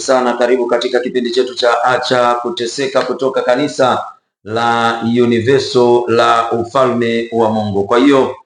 Sana karibu katika kipindi chetu cha Acha Kuteseka kutoka kanisa la Universal la Ufalme wa Mungu. Kwa hiyo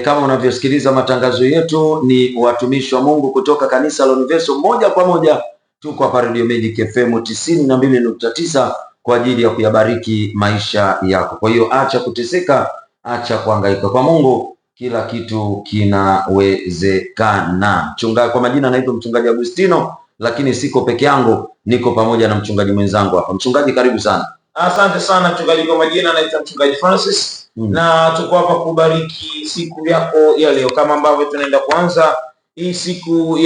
kama unavyosikiliza matangazo yetu, ni watumishi wa Mungu kutoka kanisa la Universal moja kwa moja. Tuko hapa Radio Magic FM 92.9 kwa ajili ya kuyabariki maisha yako. Kwa hiyo acha kuteseka, acha kuhangaika. Kwa Mungu kila kitu kinawezekana. Kwa majina naitwa Mchungaji Agustino, lakini siko peke yangu, niko pamoja na mchungaji mwenzangu hapa. Mchungaji, karibu sana. Asante sana mchungaji. Kwa majina naitwa Mchungaji Francis na tuko hapa kubariki siku yako ya leo, kama ambavyo tunaenda kuanza hii siku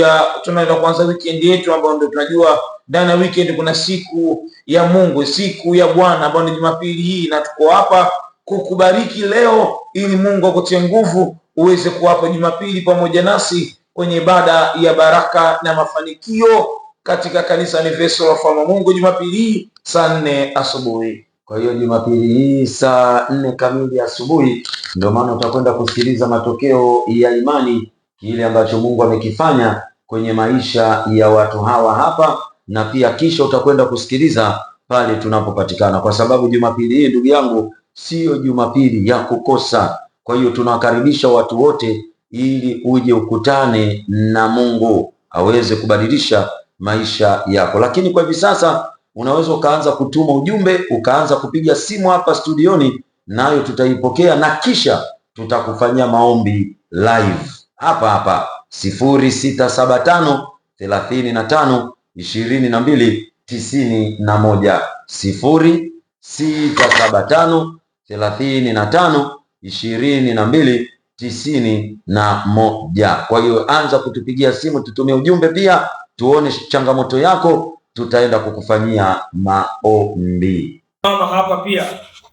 tunaenda kuanza weekend yetu, ambayo ndio tunajua ndani ya weekend kuna siku ya Mungu, siku ya Bwana ambayo ni Jumapili hii, na tuko hapa kukubariki leo ili Mungu akutie nguvu uweze kuwa hapa Jumapili pamoja nasi kwenye ibada ya baraka na mafanikio katika kanisa Universal wa Mungu Jumapili hii saa 4 asubuhi. Kwa hiyo Jumapili hii saa 4 kamili asubuhi ndio maana utakwenda kusikiliza matokeo ya imani, kile ambacho Mungu amekifanya kwenye maisha ya watu hawa hapa, na pia kisha utakwenda kusikiliza pale tunapopatikana, kwa sababu Jumapili hii ndugu yangu sio Jumapili ya kukosa. Kwa hiyo tunawakaribisha watu wote ili uje ukutane na Mungu aweze kubadilisha maisha yako. Lakini kwa hivi sasa unaweza ukaanza kutuma ujumbe, ukaanza kupiga simu hapa studioni, nayo tutaipokea na kisha tutakufanyia maombi live hapa 0675 35 22 91 0675 35 22 91. Kwa hiyo anza kutupigia simu, tutumie ujumbe pia, tuone changamoto yako, tutaenda kukufanyia maombi. Mama hapa pia.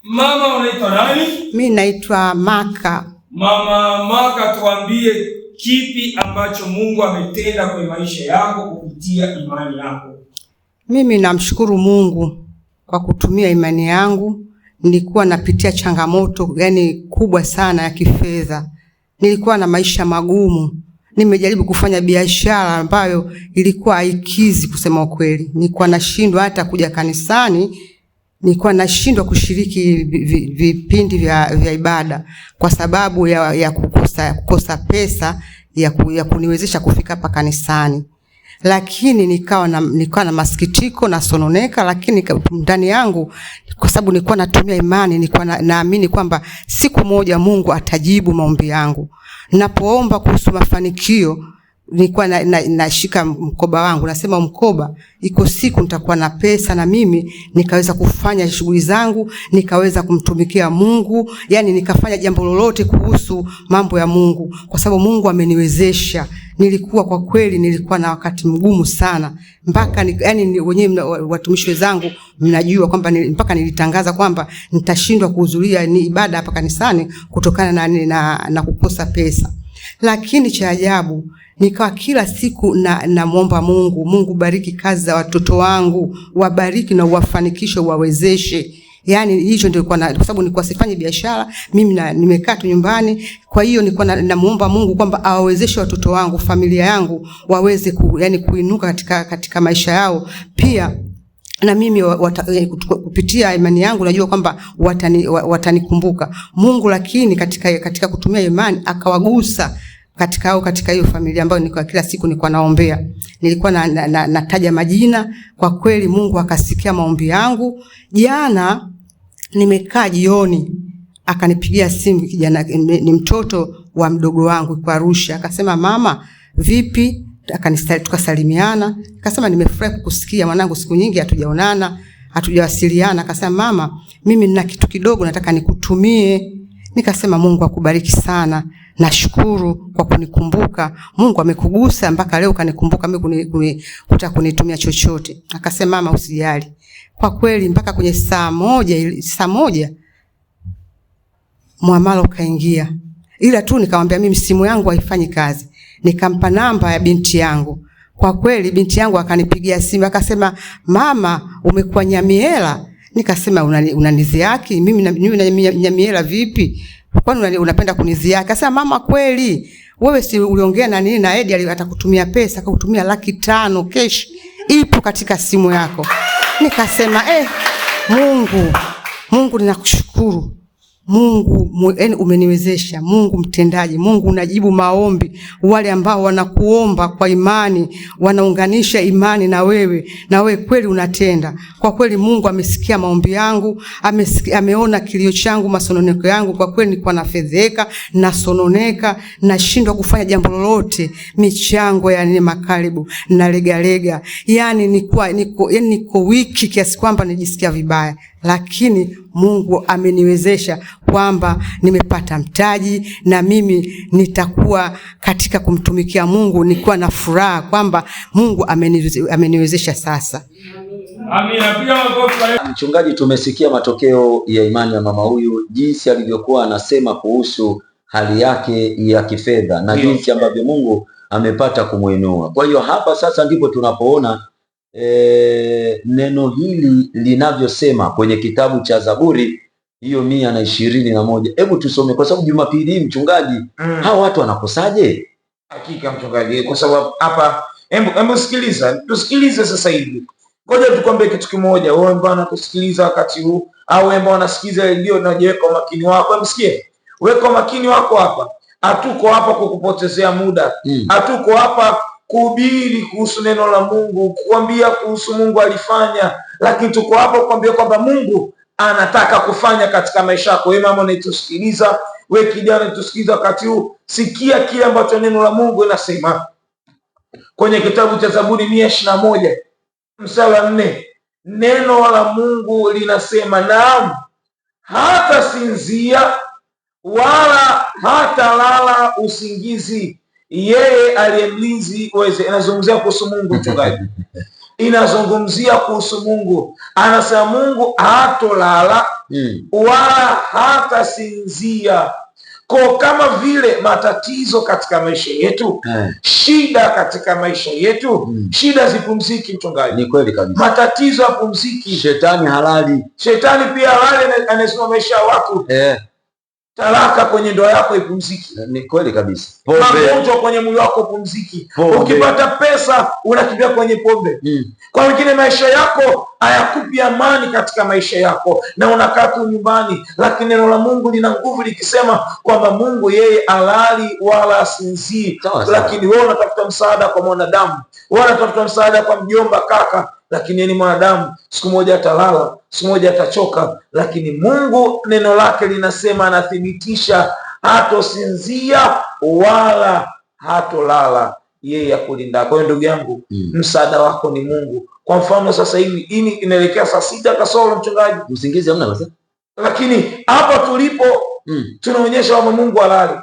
Mama, unaitwa nani? Mimi naitwa Maka. Mama Maka, tuambie kipi ambacho Mungu ametenda kwenye maisha yako kupitia imani yako. Mimi namshukuru Mungu kwa kutumia imani yangu. Nilikuwa napitia changamoto kubwa sana ya kifedha. Nilikuwa na maisha magumu. Nimejaribu kufanya biashara ambayo ilikuwa haikizi, kusema ukweli. Nilikuwa nashindwa hata kuja kanisani, nilikuwa nashindwa kushiriki vipindi vya ibada kwa sababu ya kukosa pesa ya kuniwezesha kufika hapa kanisani. Lakini nikawa na masikitiko na sononeka, lakini ndani yangu, kwa sababu nilikuwa natumia imani, nilikuwa naamini kwamba siku moja Mungu atajibu maombi yangu. Ninapoomba kuhusu mafanikio, nilikuwa nashika mkoba wangu, nasema mkoba, iko siku nitakuwa na pesa na mimi nikaweza kufanya shughuli zangu, nikaweza kumtumikia Mungu, nikafanya jambo lolote kuhusu mambo ya Mungu, kwa sababu Mungu ameniwezesha. Kwa kweli nilikuwa na wakati mgumu sana, mpaka wenyewe watumishi wenzangu mnajua kwamba mpaka nilitangaza kwamba nitashindwa kuhudhuria ibada hapa kanisani kutokana na kukosa pesa. Lakini cha ajabu, nikawa kila siku namuomba Mungu, bariki kazi za watoto wangu, wabariki na uwafanikishe, uwawezeshe. Hicho ndio kwa sababu nilikuwa sifanyi biashara, mimi nimekaa tu nyumbani. Kwa hiyo nilikuwa namuomba Mungu kwamba awawezeshe watoto wangu, familia yangu waweze kuinuka katika maisha yao. Pia na mimi kupitia imani yangu najua kwamba watanikumbuka Mungu. Lakini katika kutumia imani akawagusa katika hiyo familia ambayo nilikuwa kila siku nilikuwa naombea. Nilikuwa nataja majina. Kwa kweli Mungu akasikia maombi yangu. Jana nimekaa jioni, akanipigia simu kijana, ni mtoto wa mdogo wangu kwa Arusha. Akasema, mama vipi? Tukasalimiana. Akasema, nimefurahi kukusikia mwanangu, siku nyingi hatujaonana, hatujawasiliana. Akasema, mama, mimi nina kitu kidogo nataka nikutumie. Nikasema, Mungu akubariki sana. Nashukuru kwa kunikumbuka. Mungu amekugusa mpaka leo kanikumbuka mimi kunitumia chochote. Akasema, mama usijali. Kwa kweli mpaka kwenye saa moja muamala ukaingia. Ila tu nikamwambia mimi simu yangu haifanyi kazi. Nikampa namba ya binti yangu. Kwa kweli binti yangu akanipigia simu akasema, mama umekuwa Nyamiela. Nikasema, unaniziaki? Mimi Nyamiela vipi? Kwani unapenda kuniziaki? Akasema, mama kweli wewe si uliongea na Edi atakutumia pesa, akakutumia 500,000 cash. ipo katika simu yako. Nikasema Mungu ninakushukuru. Mungu yaani umeniwezesha. Mungu mtendaji, Mungu unajibu maombi. Wale ambao wanakuomba kwa imani, wanaunganisha imani na wewe kweli unatenda. Kwa kweli Mungu amesikia maombi yangu, ameona kilio changu, masononeko yangu. Kwa kweli nilikuwa nafedheka, nasononeka, nashindwa kufanya jambo lolote, michango ya Neema Karibu na lega. Yaani niko wiki kiasi kwamba nijisikia vibaya. Lakini Mungu ameniwezesha kwamba nimepata mtaji, na mimi nitakuwa katika kumtumikia Mungu nikiwa na furaha kwamba Mungu ameniwezesha sasa. Amina. Mchungaji, tumesikia matokeo ya imani ya mama huyu, jinsi alivyokuwa anasema kuhusu hali yake ya kifedha na jinsi ambavyo Mungu amepata kumuinua. Kwa hiyo hapa sasa ndipo tunapoona neno hili linavyosema kwenye kitabu cha Zaburi hiyo 121. Hebu tusome, kwa sababu Jumapili hii mchungaji, hao watu wanakosaje? Hakika mchungaji, kwa sababu hapa, hebu tusikilize sasa hivi. Ngoja tukwambie kitu kimoja, wewe mbona kusikiliza wakati huu, au wewe mbona unasikiza redio na hujaweka makini wako, msikie. Weka makini wako hapa. Hatuko hapa kukupotezea muda. Hatuko hapa kuhubiri kuhusu neno la Mungu, kuambia kuhusu Mungu alifanya, lakini tuko hapa kuambia kwamba Mungu anataka kufanya katika maisha yako. Wewe mama unatusikiliza, wewe kijana unatusikiliza wakati huu, sikia kile ambacho neno la Mungu linasema kwenye kitabu cha Zaburi 121 mstari wa 4. Neno la Mungu linasema, naam, hata sinzia wala hata lala usingizi yeye aliyemlinzi weze. Inazungumzia kuhusu Mungu mchungaji. Inazungumzia kuhusu Mungu. Anasema Mungu hatolala wala hata sinzia. Kwa kama vile matatizo katika maisha yetu, shida katika maisha yetu, shida zipumziki mchungaji. Ni kweli kabisa. Matatizo yapumziki. Shetani halali. Shetani pia halali, anasema maisha ya watu. Talaka kwenye ndoa yako ipumziki. Ni kweli kabisa. Magonjwa kwenye mwili wako ipumziki. Ukipata pesa unakimbia kwenye pombe. Kwa wengine maisha yako hayakupi amani katika maisha yako na unakaa tu nyumbani, lakini neno la Mungu lina nguvu likisema kwamba Mungu yeye halali wala asinzii. Lakini wewe unatafuta msaada kwa mwanadamu, wewe unatafuta msaada kwa mjomba, kaka, lakini yeye ni mwanadamu. Siku moja atalala, siku moja atachoka, lakini Mungu neno lake linasema, anathibitisha, hatosinzia wala hatolala, yeye akulinda. Kwa hiyo ndugu yangu, msaada wako ni Mungu. Kwa mfano sasa hivi inaelekea saa 6 kasoro mchungaji, usingizi hamna basi, lakini hapa tulipo tunaonyesha kwamba Mungu halali.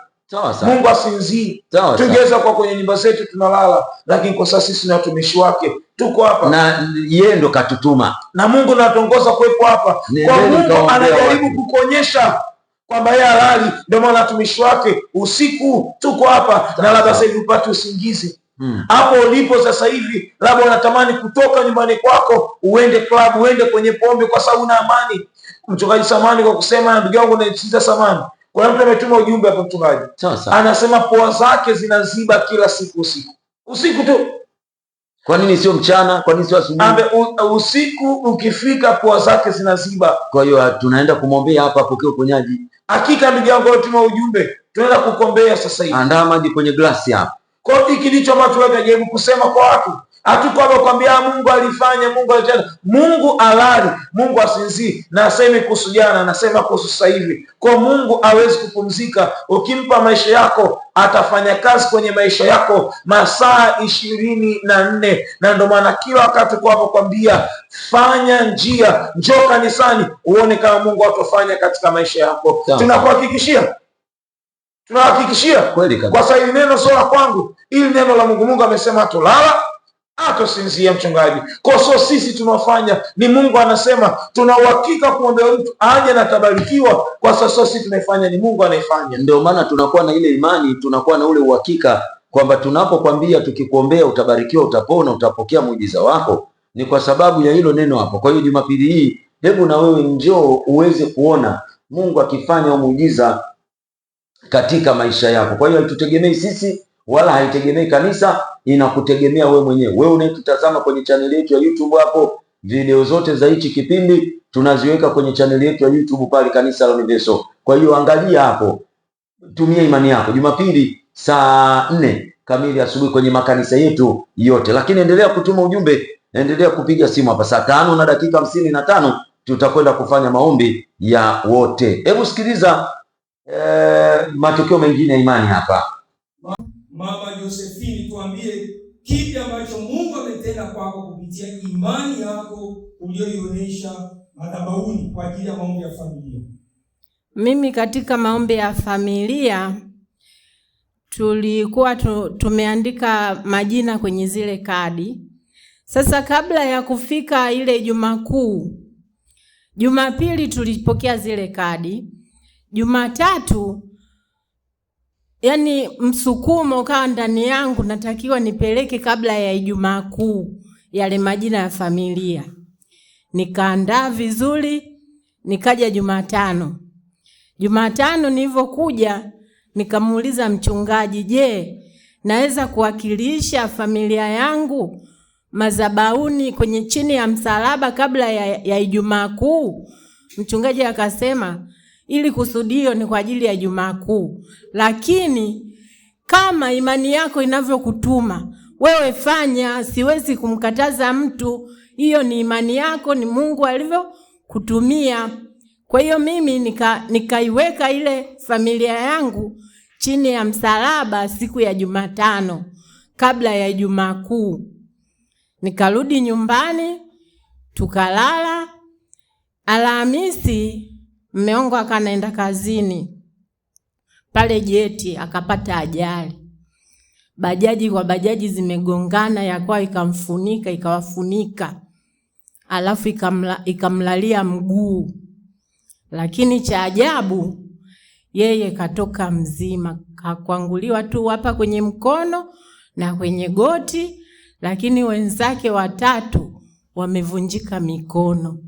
Mungu asinzii. Tungeweza kwa kwenye nyumba zetu tunalala, lakini kwa sasa sisi ni watumishi wake, tuko hapa na yeye ndo katutuma, na Mungu anatuongoza kuwepo hapa. Kwa Mungu anajaribu kukuonyesha kwamba yeye halali, ndio maana watumishi wake usiku tuko hapa. Na labda sasa hivi upate usingizi hapo ulipo sasa hivi, labda unatamani kutoka nyumbani kwako uende club, uende kwenye pombe kwa sababu una amani. Mchungaji samani kwa kusema, ndugu yangu naisikiza samani, kuna mtu ametuma ujumbe hapo mchungaji. Anasema pua zake zinaziba kila siku, usiku tu. Kwa nini sio mchana? Kwa nini sio asubuhi? Usiku ukifika pua zake zinaziba. Kwa hiyo tunaenda kumwombea hapa apokee uponyaji. Hakika ndugu yangu ametuma ujumbe, tunaenda kukombea sasa hivi. Andaa maji kwenye glasi hapa. Kwa hiyo hiki ndicho ambacho tunajaribu kusema kwa watu. Hatuko hapa kuambia Mungu alifanya, Mungu alitenda. Mungu halali, Mungu asinzii. Na asemi kuhusu jana, anasema kuhusu sasa hivi. Kwa Mungu hawezi kupumzika. Ukimpa maisha yako, atafanya kazi kwenye maisha yako masaa 24. Na ndio maana kila wakati kwa hapa kuambia, fanya njia, njoo kanisani uone kama Mungu atafanya katika maisha yako. Tunakuhakikishia. Kweli kabisa. Kwa sababu neno sio la kwangu, ili neno la Mungu. Mungu amesema hatolala, hatosinzia mchungaji. Kwa sio sisi tunafanya, ni Mungu anasema. Tuna uhakika kuombea mtu aje na tabarikiwa, kwa sasa sisi tunaifanya, ni Mungu anaifanya. Ndio maana tunakuwa na ile imani, tunakuwa na ule uhakika kwamba tunapokwambia tukikuombea utabarikiwa, utapona, utapokea muujiza wako, ni kwa sababu ya hilo neno hapo. Kwa hiyo Jumapili hii, hebu na wewe njoo uweze kuona Mungu akifanya muujiza katika maisha yako. Kwa hiyo hatutegemei sisi wala haitegemei kanisa, inakutegemea wewe mwenyewe. Wewe unayetutazama kwenye chaneli yetu ya YouTube hapo, video zote za hichi kipindi tunaziweka kwenye chaneli yetu ya YouTube pale, Kanisa la Universal. Kwa hiyo angalia hapo, tumia imani yako. Jumapili saa 4 kamili asubuhi kwenye makanisa yetu yote. Lakini endelea kutuma ujumbe, endelea kupiga simu hapa. Saa 5 na dakika 55 tutakwenda kufanya maombi ya wote. Hebu sikiliza matokeo mengine ya imani hapa. Mama Josephine, tuambie kipi ambacho Mungu ametenda kwako kupitia imani yako uliyoionyesha madhabahuni kwa ajili ya maombi ya familia. Mimi katika maombi ya familia tulikuwa tumeandika majina kwenye zile kadi. Sasa kabla ya kufika ile Ijumaa Kuu, Jumapili tulipokea zile kadi. Jumatatu yani msukumo kawa ndani yangu, natakiwa nipeleke kabla ya Ijumaa Kuu yale majina ya familia. Nikaandaa vizuri, nikaja Jumatano. Jumatano nilivyokuja nikamuuliza mchungaji, je, naweza kuwakilisha familia yangu madhabahuni kwenye chini ya msalaba kabla ya Ijumaa Kuu? Mchungaji akasema ili kusudio ni kwa ajili ya Ijumaa Kuu, lakini kama imani yako inavyokutuma wewe fanya, siwezi kumkataza mtu. Hiyo ni imani yako, ni Mungu alivyokutumia. Kwa hiyo mimi nikaiweka ile familia yangu chini ya msalaba siku ya Jumatano kabla ya Ijumaa Kuu. Nikarudi nyumbani, tukalala. Alhamisi mume wangu akanaenda kazini. Pale Jeti akapata ajali. Bajaji kwa bajaji zimegongana, yakwa ikamfunika, ikawafunika. Alafu ikamlalia mguu. Lakini cha ajabu yeye katoka mzima, kakwanguliwa tu hapa kwenye mkono na kwenye goti, lakini wenzake 3 wamevunjika mikono.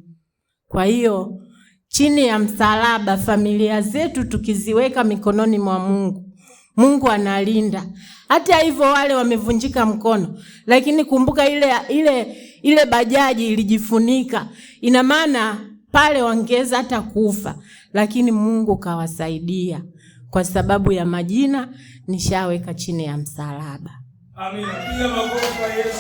Kwa hiyo chini ya msalaba familia zetu tukiziweka mikononi mwa Mungu, Mungu analinda. Hata hivyo wale wamevunjika mkono, lakini kumbuka ile bajaji ilijifunika. Ina maana pale wangeza hata kufa, lakini Mungu kawasaidia kwa sababu ya majina nishaweka chini ya msalaba. Amina. Piga makofi kwa Yesu.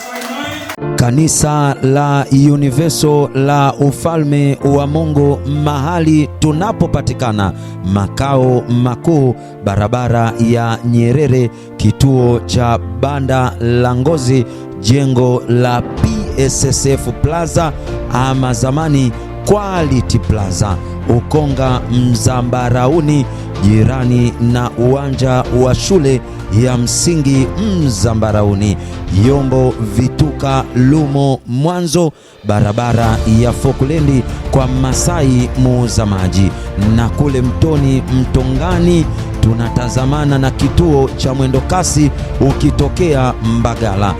Kanisa la Universal la Ufalme wa Mungu, mahali tunapopatikana makao makuu, barabara ya Nyerere, kituo cha Banda la Ngozi, jengo la PSSF Plaza ama zamani Quality Plaza, Ukonga Mzambarauni, jirani na uwanja wa shule ya msingi Mzambarauni. Yombo Vituka Lumo Mwanzo, barabara ya Fokulendi kwa Masai muuza maji, na kule Mtoni Mtongani tunatazamana na kituo cha mwendo kasi ukitokea Mbagala,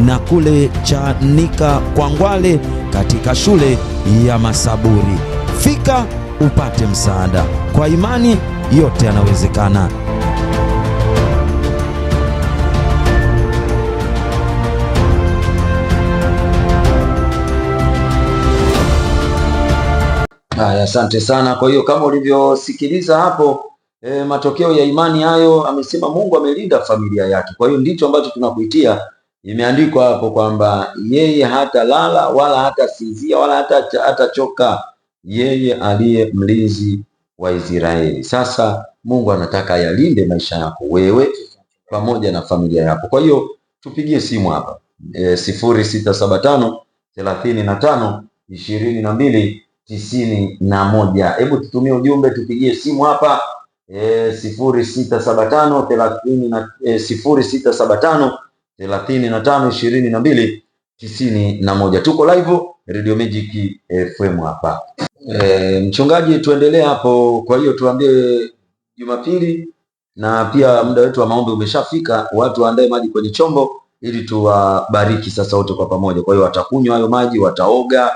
na kule Chanika Kwangwale katika shule ya Masaburi. Fika upate msaada. Kwa imani yote yanawezekana. Haya, asante sana. Kwa hiyo kama ulivyosikiliza hapo matokeo ya imani hayo, amesema Mungu amelinda familia yake. Kwa hiyo ndicho ambacho tunakuitia. Imeandikwa hapo kwamba yeye hata lala wala hata sinzia wala hata choka, yeye aliye mlinzi wa Israeli. Sasa Mungu anataka yalinde maisha yako wewe pamoja na familia yako. Kwa hiyo tupigie simu hapa 0675 35 22 91. Hebu tutumie ujumbe, tupigie simu hapa 0675 35 22 91. Tuko live Radio Magic FM hapa. Mchungaji, tuendelee hapo. Kwa hiyo tuambie Jumapili, na pia muda wetu wa maombi umeshafika. Watu waandae maji kwenye chombo ili tuwabariki sasa wote kwa pamoja. Kwa hiyo watakunywa hayo maji, wataoga,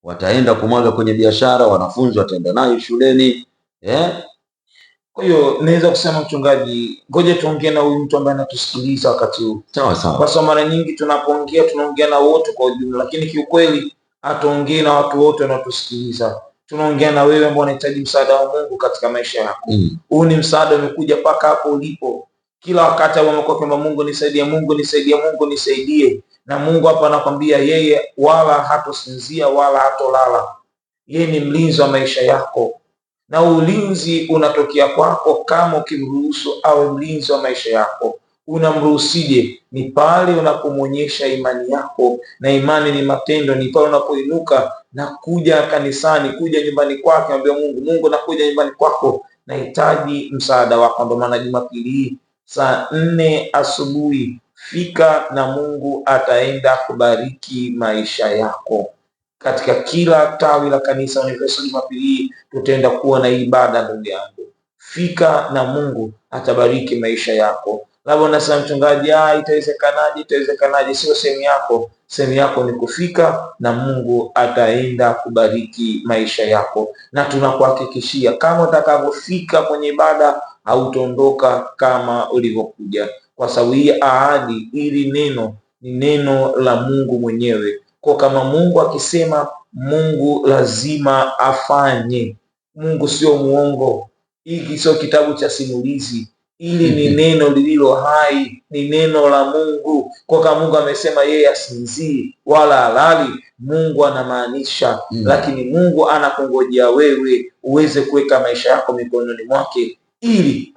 wataenda kumwaga kwenye biashara, wanafunzi wataenda nayo shuleni. Kwa hiyo naweza kusema mchungaji, ngoja tuongee na huyu mtu ambaye anatusikiliza wakati huu. Sawa sawa. Kwa sababu mara nyingi tunapoongea tunaongea na wote kwa ujumla, lakini kiukweli hatuongei na watu wote wanaotusikiliza. Tunaongea na wewe ambao unahitaji msaada wa Mungu katika maisha yako. Huu ni msaada umekuja mpaka hapo ulipo. Kila wakati umekuwa kwamba Mungu nisaidie, Mungu nisaidie, Mungu nisaidie. Na Mungu hapa anakwambia yeye wala hatosinzia wala hatolala. Yeye ni mlinzi wa maisha yako. Na ulinzi unatokea kwako kama ukimruhusu awe mlinzi wa maisha yako. Unamruhusije? Ni pale unapomwonyesha imani yako, na imani ni matendo. Ni pale unapoinuka na kuja kanisani, kuja nyumbani kwake, ambia Mungu, Mungu nakuja nyumbani kwako, nahitaji msaada wako. Ndio maana Jumapili hii saa 4 asubuhi fika, na Mungu ataenda kubariki maisha yako. Katika kila tawi la kanisa Universal Jumapili hii tutaenda kuwa na ibada. Ndugu yangu, fika na Mungu atabariki maisha yako. Labda unasema mchungaji, itawezekanaje? Itawezekanaje? Sio sehemu yako. Sehemu yako ni kufika na Mungu ataenda kubariki maisha yako, na tunakuhakikishia kama utakavyofika kwenye ibada hautaondoka kama ulivyokuja, kwa sababu hii ahadi, ili neno ni neno la Mungu mwenyewe. Kwa kama Mungu akisema, Mungu lazima afanye. Mungu sio muongo. Hiki sio kitabu cha simulizi. Ili ni neno lililo hai, ni neno la Mungu. Kwa kama Mungu amesema yeye asinzii wala halali, Mungu anamaanisha. Lakini Mungu anakungojea wewe uweze kuweka maisha yako mikononi mwake, ili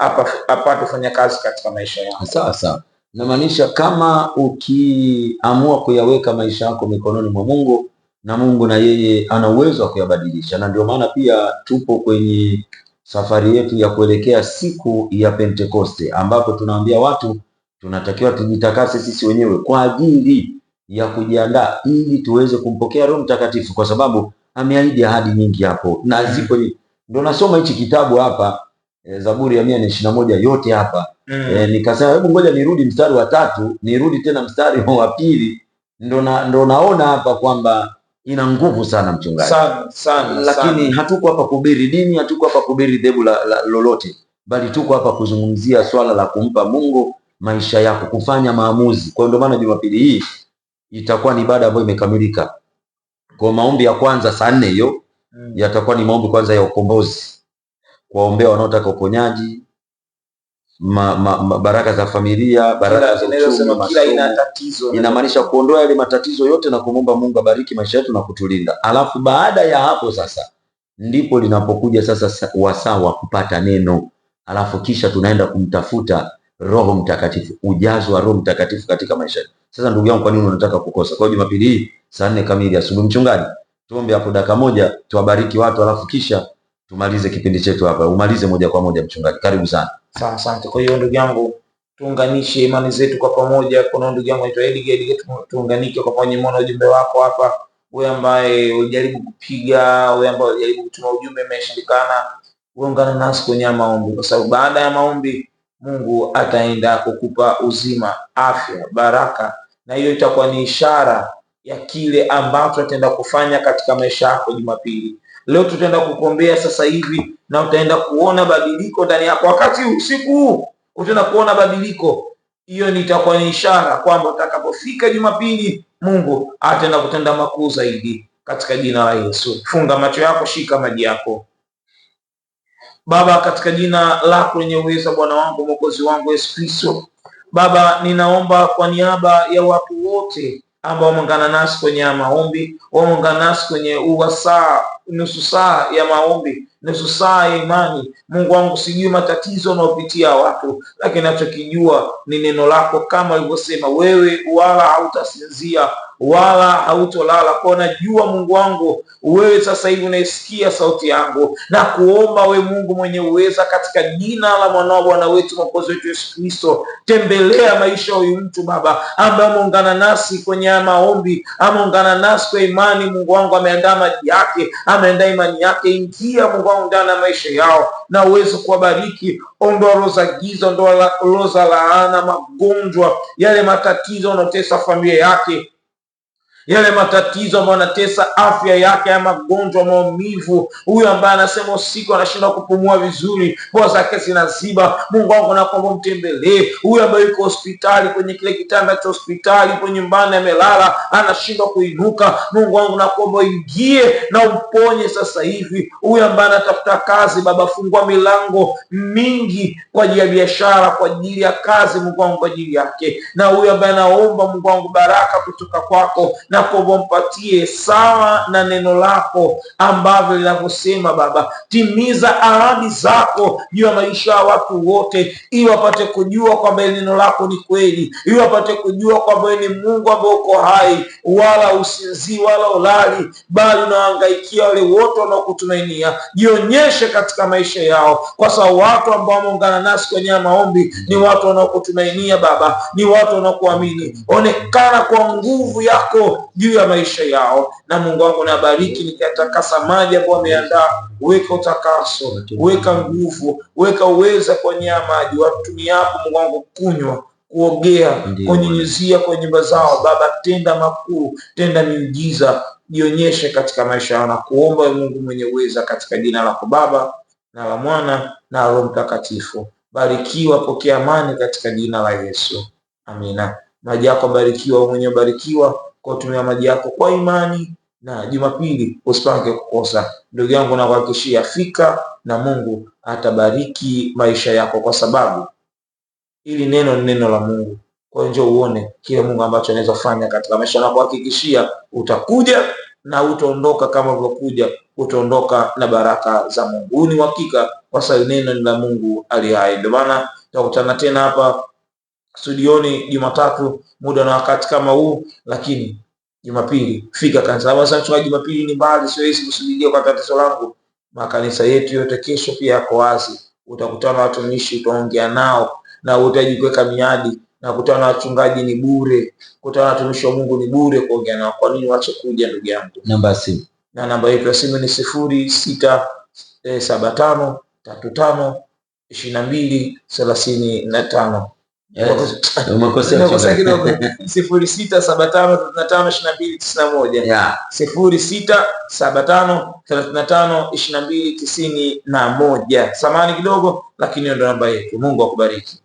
apate kufanya kazi katika maisha yako. Sawa sawa. Namaanisha kama ukiamua kuyaweka maisha yako mikononi mwa Mungu, na Mungu na yeye ana uwezo wa kuyabadilisha. Na ndio maana pia tupo kwenye safari yetu ya kuelekea siku ya Pentekoste, ambapo tunaambia watu tunatakiwa tujitakase sisi wenyewe kwa ajili ya kujiandaa ili tuweze kumpokea Roho Mtakatifu, kwa sababu ameahidi ahadi nyingi hapo, na ziko ndio nasoma hichi kitabu hapa, Zaburi ya 121 yote hapa. Nikasema hebu ngoja nirudi mstari wa 3, nirudi tena mstari wa 2, ndo naona hapa kwamba ina nguvu sana mchungaji. Sana. Lakini hatuko hapa kuhubiri dini, hatuko hapa kuhubiri dhehebu lolote, bali tuko hapa kuzungumzia swala la kumpa Mungu maisha yako, kufanya maamuzi. Kwa ndio maana Jumapili hii itakuwa ni ibada ambayo imekamilika. Kwa maombi ya kwanza saa 4 hiyo yatakuwa ni maombi kwanza ya ukombozi, kuwaombea wanaotaka uponyaji, baraka za familia, baraka za uchumi, kila ina tatizo. Inamaanisha kuondoa yale matatizo yote na kumwomba Mungu abariki maisha yetu na kutulinda. Alafu baada ya hapo sasa ndipo linapokuja sasa wasaa wa kupata neno. Alafu kisha tunaenda kumtafuta Roho Mtakatifu, ujazo wa Roho Mtakatifu katika maisha yetu. Sasa ndugu yangu, kwa nini unataka kukosa? Kwa hiyo Jumapili hii saa 4 kamili asubuhi, mchungaji, tuombe hapo dakika moja, tuwabariki watu, alafu kisha tumalize kipindi chetu hapa. Umalize moja kwa moja mchungaji. Karibu sana. Sawa, asante. Kwa hiyo ndugu yangu, tuunganishe imani zetu kwa pamoja. Kuna ndugu yangu anaitwa Edgar, tuunganike kwa pamoja. Muone ujumbe wako hapa, wewe ambaye unajaribu kupiga, wewe ambaye unajaribu kutuma ujumbe umeshindikana, ungana nasi kwenye maombi, kwa sababu baada ya maombi Mungu ataenda kukupa uzima, afya, baraka, na hiyo itakuwa ni ishara ya kile ambacho ataenda kufanya katika maisha yako Jumapili. Leo tutaenda kukuombea sasa hivi, na utaenda kuona badiliko ndani yako. Wakati usiku huu utaenda kuona badiliko. Hiyo itakuwa ni ishara kwamba utakapofika Jumapili Mungu ataenda kutenda makuu zaidi katika jina la Yesu. Funga macho yako, shika maji yako. Baba, katika jina lako lenye uwezo, Bwana wangu, Mwokozi wangu Yesu Kristo, Baba, ninaomba kwa niaba ya watu wote ambao wameungana nasi kwenye maombi, wameungana nasi kwenye uwasaa, nusu saa ya maombi, nusu saa ya imani. Mungu wangu, sijui matatizo unaopitia watu, lakini nachokijua ni neno lako, kama ulivyosema wewe, wala hautasinzia wala hautolala. Kwa najua Mungu wangu, wewe sasa hivi unaisikia sauti yangu, na kuomba we Mungu mwenye uweza, katika jina la mwanao Bwana wetu Mwokozi wetu Yesu Kristo, tembelea maisha huyu mtu Baba ambaye ameungana nasi kwenye maombi, ameungana nasi kwa imani. Mungu wangu, ameandaa maji yake, ameandaa imani yake. Ingia Mungu wangu ndani ya maisha yao na uweze kuwabariki. Ondoa roho za giza, ondoa roho za laana, magonjwa, yale matatizo yanayotesa familia yake yale matatizo ambayo yanatesa afya yake, ya magonjwa, maumivu, huyu ambaye anasema usiku anashindwa kupumua vizuri, pua zake zinaziba, Mungu wangu nakuomba mtembelee. Huyu ambaye yuko hospitali, kwenye kile kitanda cha hospitali, yuko nyumbani amelala, anashindwa kuinuka, Mungu wangu nakuomba ingie na umponye sasa hivi. Huyu ambaye anatafuta kazi, Baba fungua milango mingi kwa ajili ya biashara, kwa ajili ya kazi, Mungu wangu, kwa ajili yake. Na huyu ambaye anaomba, Mungu wangu, baraka kutoka kwako, na kuomba mpatie sawa na neno lako ambavyo linavyosema. Baba, timiza ahadi zako juu ya maisha ya watu wote, ili wapate kujua kwamba neno lako ni kweli, ili wapate kujua kwamba ni Mungu ambaye uko hai, wala usinzii wala ulali, bali unawahangaikia wale wote wanaokutumainia. Jionyeshe katika maisha yao, kwa sababu watu ambao wameungana nasi kwenye maombi ni watu wanaokutumainia Baba, ni watu wanaokuamini. Onekana kwa nguvu yako juu ya maisha yao. Na Mungu wangu nabariki, nikiatakasa maji ambayo wameandaa, weka utakaso, weka nguvu, weka uweza kwenye maji watumiapo, Mungu wangu, kunywa, kuogea, kunyunyizia kwenye nyumba zao. Baba, tenda makuu, tenda miujiza, jionyeshe katika maisha yao, na kuomba Mungu mwenye uweza, katika jina lako Baba na la Mwana na Roho Mtakatifu. Barikiwa, pokea amani katika jina la Yesu, amina. Maji yako barikiwa, mwenye barikiwa kwa kutumia maji yako kwa imani. Na Jumapili usipange kukosa. Ndugu yangu, nakuhakikishia fika na Mungu atabariki maisha yako, kwa sababu ili neno ni neno la Mungu. Kwa hiyo njoo uone kile Mungu ambacho anaweza kufanya katika maisha yako. Kuhakikishia utakuja na utaondoka kama ulivyokuja, utaondoka na baraka za Mungu. Huu ni uhakika, kwa sababu neno ni la Mungu ali hai. Ndio maana tutakutana tena hapa studioni Jumatatu muda na wakati kama huu, lakini Jumapili fika kanisa. Sasa Jumapili ni mbali, siwezi kusubiria kwa tatizo langu. Makanisa yetu yote kesho pia yako wazi. Utakutana na watumishi, utaongea nao, na utaji kuweka miadi, na kutana na wachungaji ni bure, kutana na watumishi wa Mungu ni bure kuongea nao. Kwa nini wache kuja, ndugu yangu? Namba ya simu, na namba yetu ya simu ni 0675352235. umekosea 0675352291. 0675352291. Samahani kidogo, lakini ndio namba yetu. Mungu akubariki.